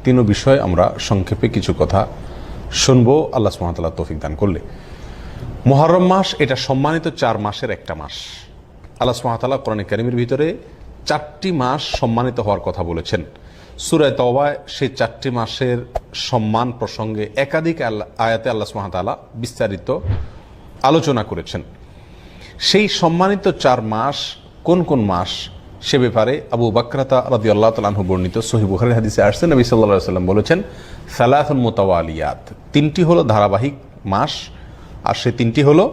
তিনও বিষয়ে আমরা সংক্ষেপে কিছু কথা শুনবো আল্লাহ সুবহানাহু ওয়া তাআলা তৌফিক দান করলে। মুহররম মাস এটা সম্মানিত 4 মাসের একটা মাস। আল্লাহ সুবহানাহু ওয়া তাআলা কোরআনে কারীমের ভিতরে 4টি মাস সম্মানিত হওয়ার কথা বলেছেন। সূরা তাওবায় সেই 4টি মাসের সম্মান প্রসঙ্গে একাধিক আয়াতে আল্লাহ সুবহানাহু ওয়া তাআলা বিস্তারিত আলোচনা করেছেন। সেই সম্মানিত 4 মাস কোন কোন মাস সে ব্যাপারে আবু বাকরাতা রাদিয়াল্লাহু তাআলা আনহু বর্ণিত সহিহ বুখারীর হাদিসে আসছে, নবী সাল্লাল্লাহু আলাইহি ওয়াসাল্লাম বলেছেন সালাসুন মুতাওয়ালিয়াত, 3টি হলো ধারাবাহিক মাস, আর সেই 3টি হলো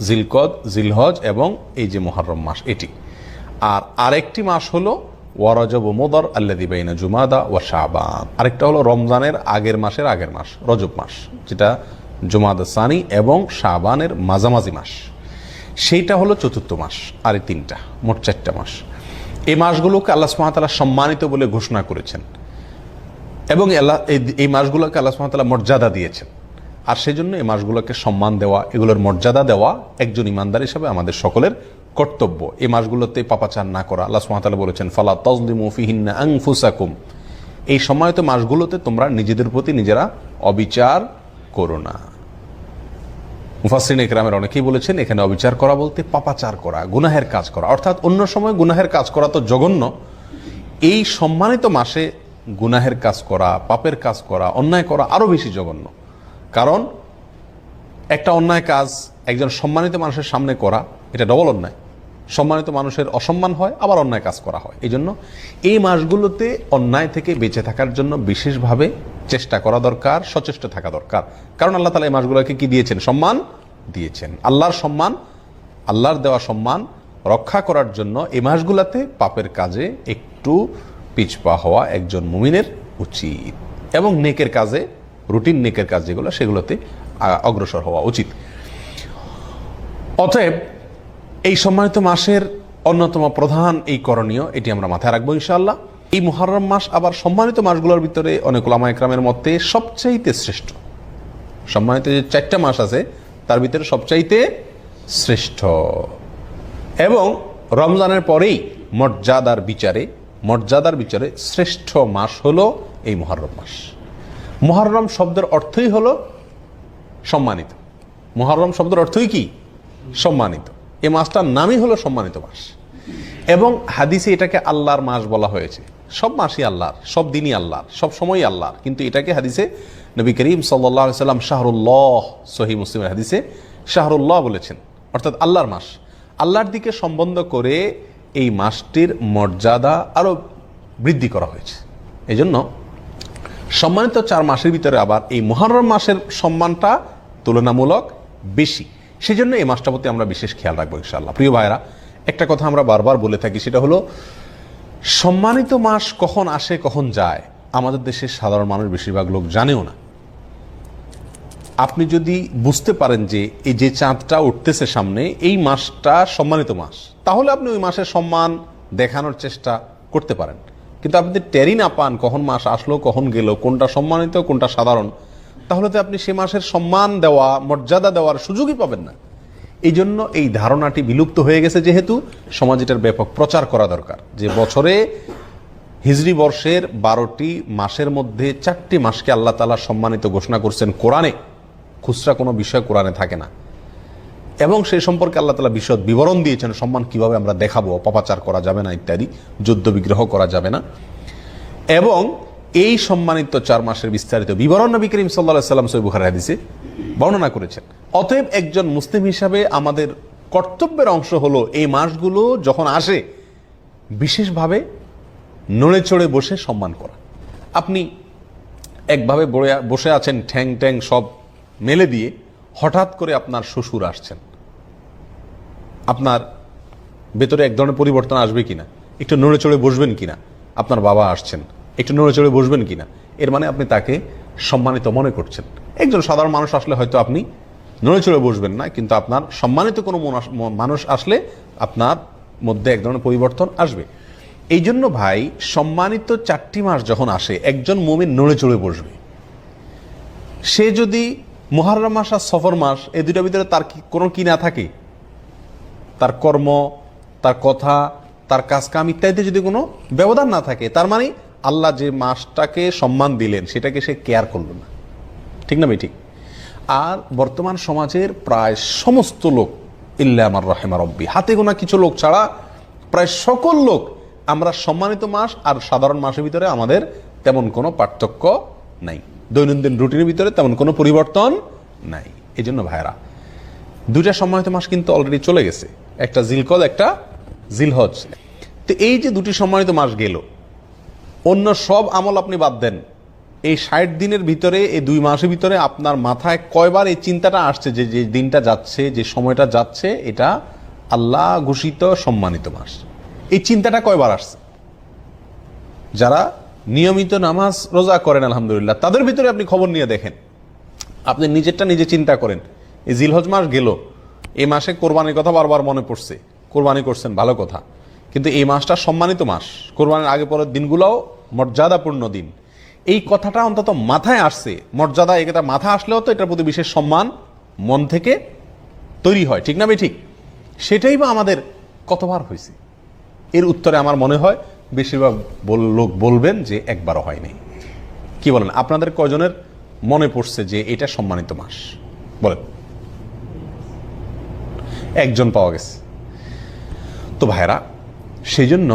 জিলকদ, জিলহজ এবং এই যে মুহররম মাস এটি। আর আরেকটি মাস হলো ওয়া রজব ও মুদর আল্লাযী বাইনা জুমাদা ওয়া শাবান, আরেকটা হলো রমজানের আগের মাসের আগের মাস রজব মাস, যেটা জুমাদা সানি এবং শাবানের মাঝামাঝি মাস, সেইটা হলো 4র্থ মাস। আর এই 3টা মোট 4টা মাস। এই মাসগুলোকে আল্লাহ সুবহানাহু ওয়া তাআলা সম্মানিত বলে ঘোষণা করেছেন এবং এই মাসগুলোকে আল্লাহ সুবহানাহু ওয়া তাআলা মর্যাদা দিয়েছেন। আর সেই জন্য এই মাসগুলোকে সম্মান দেওয়া, এগুলোর মর্যাদা দেওয়া একজন ইমানদার হিসেবে আমাদের সকলের কর্তব্য। এই মাসগুলোতে পাপাচার না করা। আল্লাহ সুবহানাহু ওয়া তাআলা বলেছেন ফালা তাজলিমু ফিহিন্না আনফুসাকুম, এই সম্মানিত মাসগুলোতে তোমরা নিজেদের প্রতি নিজেরা অবিচার করো না। মুফাসসিরিন ইকরামের অনেকেই বলেছেন এখানে অবিচার করা বলতে পাপাচার করা, গুনাহের কাজ করা, অর্থাৎ অন্য সময় গুনাহের কাজ করা তো জঘন্য, এই সম্মানিত মাসে গুনাহের কাজ করা, পাপের কাজ করা, অন্যায় করা আরো বেশি জঘন্য। কারণ একটা অন্যায় কাজ একজন সম্মানিত মানুষের সামনে করা এটা ডবল অন্যায়। সম্মানিত মানুষের অসম্মান হয়, আবার অন্যায় কাজ করা হয়। এই জন্য এই মাসগুলোতে অন্যায় থেকে বেঁচে থাকার জন্য বিশেষভাবে চেষ্টা করা দরকার, সচেষ্ট থাকা দরকার। কারণ আল্লাহ তাআলা এই মাসগুলোকে কি দিয়েছেন? সম্মান দিয়েছেন। আল্লাহর সম্মান, আল্লাহর দেওয়া সম্মান রক্ষা করার জন্য এই মাসগুলোতে পাপের কাজে একটু পিছপা হওয়া একজন মুমিনের উচিত এবং নেকের কাজে, রুটিন নেকের কাজ যেগুলো সেগুলোতে অগ্রসর হওয়া উচিত। অতএব এই সম্মানিত মাসের অন্যতম প্রধান এই করণীয়, এটি আমরা মাথায় রাখবো ইনশাআল্লাহ। এই মুহররম মাস আবার সম্মানিত মাসগুলোর ভিতরে অনেক উলামা ইকরামের মতে সবচাইতে শ্রেষ্ঠ। সম্মানিত যে 4টা মাস আছে তার ভিতরে সবচাইতে শ্রেষ্ঠ এবং রমজানের পরেই মর্যাদার বিচারে শ্রেষ্ঠ মাস হলো এই মুহররম মাস। মুহররম শব্দের অর্থই হলো সম্মানিত। মুহররম শব্দের অর্থই কি? সম্মানিত। এই মাসটার নামই হলো সম্মানিত মাস এবং হাদিসে এটাকে আল্লাহর মাস বলা হয়েছে। সব মাসই আল্লাহর, সব দিনই আল্লাহর, সব সময়ই আল্লাহর, কিন্তু এটাকে হাদিসে নবী করিম সাল্লাল্লাহু আলাইহি সাল্লাম শাহরুল্লাহ, সহিহ মুসলিমের হাদিসে শাহরুল্লাহ বলেছেন, অর্থাৎ আল্লাহর মাস। আল্লাহর দিকে সম্বন্ধ করে এই মাসটির মর্যাদা আরো বৃদ্ধি করা হয়েছে। এই জন্য সম্মানিত 4 মাসের ভিতরে আবার এই মুহররম মাসের সম্মানটা তুলনামূলক বেশি। সেই জন্য এই মাসটার প্রতি আমরা বিশেষ খেয়াল রাখবো ইনশাআল্লাহ। প্রিয় ভাইরা, একটা কথা আমরা বারবার বলে থাকি, সেটা হলো সম্মানিত মাস কখন আসে কখন যায় আমাদের দেশের সাধারণ মানুষ বেশিরভাগ লোক জানেও না। আপনি যদি বুঝতে পারেন যে এই যে চাঁদটা উঠতেছে সামনে, এই মাসটা সম্মানিত মাস, তাহলে আপনি ওই মাসের সম্মান দেখানোর চেষ্টা করতে পারেন। কিন্তু আপনি টেরি না পান কখন মাস আসলো কখন গেল, কোনটা সম্মানিত কোনটা সাধারণ, তাহলে তো আপনি সে মাসের সম্মান দেওয়া, মর্যাদা দেওয়ার সুযোগই পাবেন না। এই জন্য এই ধারণাটি বিলুপ্ত হয়ে গেছে, যেহেতু সমাজ এটার ব্যাপক প্রচার করা দরকার যে বছরে হিজরি বর্ষের 12টি মাসের মধ্যে 4টি মাসকে আল্লাহ তাআলা সম্মানিত ঘোষণা করছেন কোরআনে। খুচরা কোনো বিষয় কোরআনে থাকে না এবং সেই সম্পর্কে আল্লাহ তাআলা বিশদ বিবরণ দিয়েছেন, সম্মান কিভাবে আমরা দেখাবো, পাপাচার করা যাবে না ইত্যাদি, যুদ্ধ বিগ্রহ করা যাবে না। এবং এই সম্মানিত 4 মাসের বিস্তারিত বিবরণ নবী করিম সাল্লাল্লাহু আলাইহি সাল্লাম সহিহ বুখারীর হাদিসে বর্ণনা করেছেন। অতএব একজন মুসলিম হিসাবে আমাদের কর্তব্যের অংশ হলো এই মাসগুলো যখন আসে বিশেষভাবে নড়ে চড়ে বসে সম্মান করা। আপনি একভাবে বসে আছেন ঠ্যাং ট্যাং সব মেলে দিয়ে, হঠাৎ করে আপনার শ্বশুর আসছেন, আপনার ভেতরে এক ধরনের পরিবর্তন আসবে কিনা? একটু নড়ে চড়ে বসবেন কিনা? আপনার বাবা আসছেন, একটু নড়ে চড়ে বসবেন কিনা? এর মানে আপনি তাকে সম্মানিত মনে করছেন। একজন সাধারণ মানুষ আসলে হয়তো আপনি নড়ে চড়ে বসবেন না, কিন্তু আপনার সম্মানিত কোনো মানুষ আসলে আপনার মধ্যে এক ধরনের পরিবর্তন আসবে। এই জন্য ভাই, সম্মানিত 4টি মাস যখন আসে একজন মুমিন নড়ে চড়ে বসবে। সে যদি মুহররম মাস আর সফর মাস এই দুটার ভিতরে তার কোনো কি না থাকে, তার কর্ম, তার কথা, তার কাজ কাম ইত্যাদিতে যদি কোনো ব্যবধান না থাকে, তার মানে আল্লাহ যে মাসটাকে সম্মান দিলেন সেটাকে সে কেয়ার করল না, ঠিক না ভাই? ঠিক। আর বর্তমান সমাজের প্রায় সমস্ত লোক, ইল্লা আমার রাহিমা রব্বি, হাতে গোনা কিছু লোক ছাড়া প্রায় সকল লোক, আমরা সম্মানিত মাস আর সাধারণ মাসের ভিতরে আমাদের তেমন কোনো পার্থক্য নাই, দৈনন্দিন রুটিনের ভিতরে তেমন কোনো পরিবর্তন নাই। এই জন্য ভাইরা, দুইটা সম্মানিত মাস কিন্তু অলরেডি চলে গেছে, একটা জিলকদ, একটা জিলহজ। তো এই যে দুটি সম্মানিত মাস গেল, অন্য সব আমল আপনি বাদ দেন, এই 60 দিনের ভিতরে, এই 2 মাসের ভিতরে আপনার মাথায় কয়বার এই চিন্তাটা আসছে যে যে দিনটা যাচ্ছে, যে সময়টা যাচ্ছে, এটা আল্লাহ ঘোষিত সম্মানিত মাস? এই চিন্তাটা কয়বার আসছে? যারা নিয়মিত নামাজ রোজা করেন আলহামদুলিল্লাহ, তাদের ভিতরে আপনি খবর নিয়ে দেখেন, আপনি নিজেরটা নিজে চিন্তা করেন। এই জিলহজ মাস গেল, এই মাসে কোরবানির কথা বারবার মনে পড়ছে, কোরবানি করছেন, ভালো কথা, কিন্তু এই মাসটা সম্মানিত মাস, কোরবানির আগে পরের দিনগুলোও মর্যাদাপূর্ণ দিন। এই কথাটা অন্তত মাথায় আসছে, মর্যাদা, এটা মাথা আসলেও তো এটার প্রতি বিশেষ সম্মান মন থেকে তৈরি হয়, ঠিক না ভাই? ঠিক। সেটাই বা আমাদের কতবার হয়েছে? এর উত্তরে আমার মনে হয় বেশিরভাগ লোক বলবেন যে একবারও হয়নি। কি বলেন, আপনাদের কয়জনের মনে পড়ছে যে এটা সম্মানিত মাস? বলেন। একজন পাওয়া গেছে। তো ভাইরা, সেই জন্য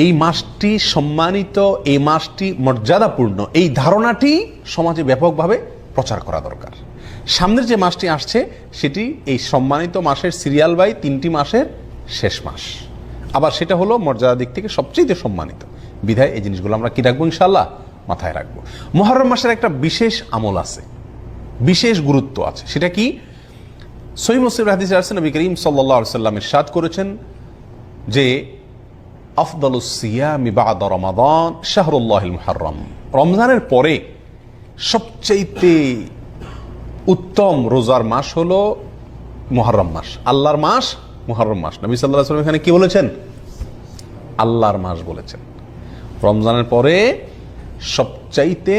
এই মাসটি সম্মানিত, এই মাসটি মর্যাদাপূর্ণ, এই ধারণাটি সমাজে ব্যাপকভাবে প্রচার করা দরকার। সামনের যে মাসটি আসছে সেটি এই সম্মানিত মাসের সিরিয়াল বাই 3টি মাসের শেষ মাস, আবার সেটা হলো মর্যাদার দিক থেকে সবচেয়ে সম্মানিত। বিধায় এই জিনিসগুলো আমরা কি রাখবো? ইনশাআল্লাহ মাথায় রাখবো। মুহররম মাসের একটা বিশেষ আমল আছে, বিশেষ গুরুত্ব আছে। সেটা কি? সহিহ মুসলিম হাদিসে আসছে, নবী করিম সাল্লাল্লাহু আলাইহি ওয়াসাল্লাম ইরশাদ করেছেন যে আফদালুস সিয়ামি বা'দা রমাদান শাহরুল্লাহিল মুহাররম, রমজানের পরে সবচেয়ে উত্তম রোজার মাস হলো মুহররম মাস, আল্লাহর মাস মুহররম মাস। নবী সাল্লাল্লাহু আলাইহি ওয়াসাল্লাম এখানে কি বলেছেন? আল্লাহর মাস বলেছেন। রমজানের পরে সবচাইতে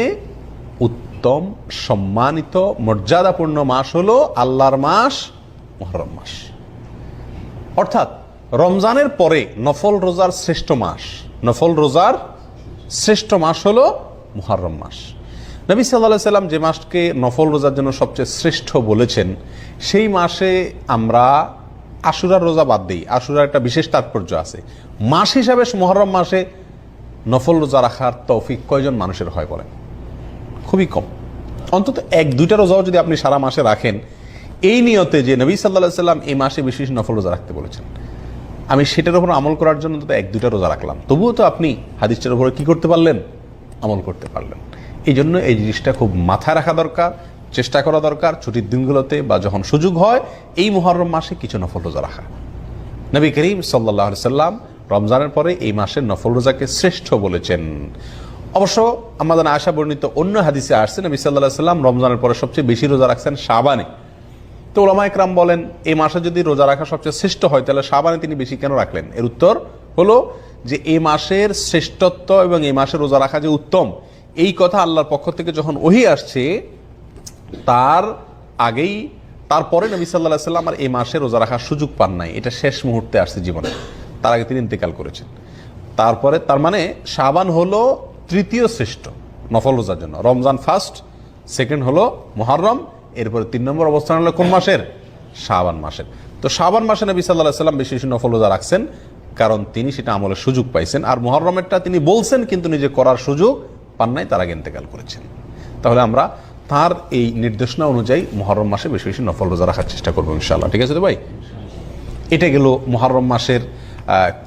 উত্তম, সম্মানিত, মর্যাদাপূর্ণ মাস হলো আল্লাহর মাস মুহররম মাস। অর্থাৎ রমজানের পরে নফল রোজার শ্রেষ্ঠ মাস, নফল রোজার শ্রেষ্ঠ মাস হলো মুহররম মাস। নবী সাল্লাল্লাহু আলাইহি ওয়াসাল্লাম যে মাসকে নফল রোজার জন্য সবচেয়ে শ্রেষ্ঠ বলেছেন, সেই মাসে আমরা আশুরার রোজা বাদ দিই। আশুরার একটা বিশেষ তাৎপর্য আছে। মাস হিসাবে মুহররম মাসে নফল রোজা রাখার তৌফিক কয়জন মানুষের হয় বলেন? খুবই কম। অন্তত 1-2টা রোজাও যদি আপনি সারা মাসে রাখেন, এই নিয়তে যে নবী সাল্লাল্লাহু আলাইহি ওয়াসাল্লাম এই মাসে বিশেষ নফল রোজা রাখতে বলেছেন, আমি সেটার উপর আমল করার জন্য অন্তত 1-2টা রোজা রাখলাম, তবুও তো আপনি হাদিসটার উপরে কি করতে পারলেন? আমল করতে পারলেন। এই জন্য এই জিনিসটা খুব মাথায় রাখা দরকার, চেষ্টা করা দরকার ছুটির দিনগুলোতে বা যখন সুযোগ হয় এই মুহররম মাসে কিছু নফল রোজা রাখা। নবী করিম সাল্লাল্লাহু আলাইহি ওয়াসাল্লাম রমজানের পরে এই মাসের নফল রোজাকে শ্রেষ্ঠ বলেছেন। অবশ্য আমাদের আয়েশা বর্ণিত অন্য হাদিসে আসছে, নবী সাল্লাল্লাহু আলাইহি ওয়াসাল্লাম রমজানের পরে সবচেয়ে বেশি রোজা রাখছেন শাবানে। তো উলামায়ে কেরাম বলেন, এই মাসে যদি রোজা রাখা সবচেয়ে শ্রেষ্ঠ হয়, তাহলে শাবানে তিনি বেশি কেন রাখলেন? এর উত্তর হলো যে এই মাসের শ্রেষ্ঠত্ব এবং এই মাসে রোজা রাখা যে উত্তম, এই কথা আল্লাহর পক্ষ থেকে যখন ওহী আসছে, তার আগেই, তারপরে নবী সাল্লাল্লাহু আলাইহি ওয়াসাল্লাম আর এই মাসে রোজা রাখার সুযোগ পান নাই। এটা শেষ মুহূর্তে আসছে জীবনে, তার আগে তিনি ইন্তেকাল করেছেন। তারপরে তার মানে শাবান হলো তৃতীয় শ্রেষ্ঠ নফল রোজার জন্য। রমজান ফার্স্ট, সেকেন্ড হলো মুহররম, এরপরে 3 নম্বর অবস্থান হলো কোন মাসের? শাবান মাসের। তো শাবান মাসে নবী সাল্লাল্লাহু আলাইহি ওয়াসাল্লাম বেশি বেশি নফল রোজা রাখছেন, কারণ তিনি সেটা আমলের সুযোগ পাইছেন। আর মুহররমেরটা তিনি বলছেন কিন্তু নিজে করার সুযোগ পান নাই, তার আগে ইন্তেকাল করেছেন। তাহলে আমরা তার এই নির্দেশনা অনুযায়ী মুহররম মাসে বেশি বেশি নফল রোজা রাখার চেষ্টা করবো ইনশাআল্লাহ। ঠিক আছে তো ভাই? এটা গেল মুহররম মাসের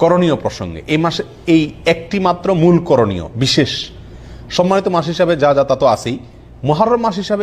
করণীয় প্রসঙ্গে। এই মাসে এই একটি মাত্র মূল করণীয়, বিশেষ সম্মানিত মাস হিসাবে যা যা তা তো আছেই, মুহররম মাস হিসাবে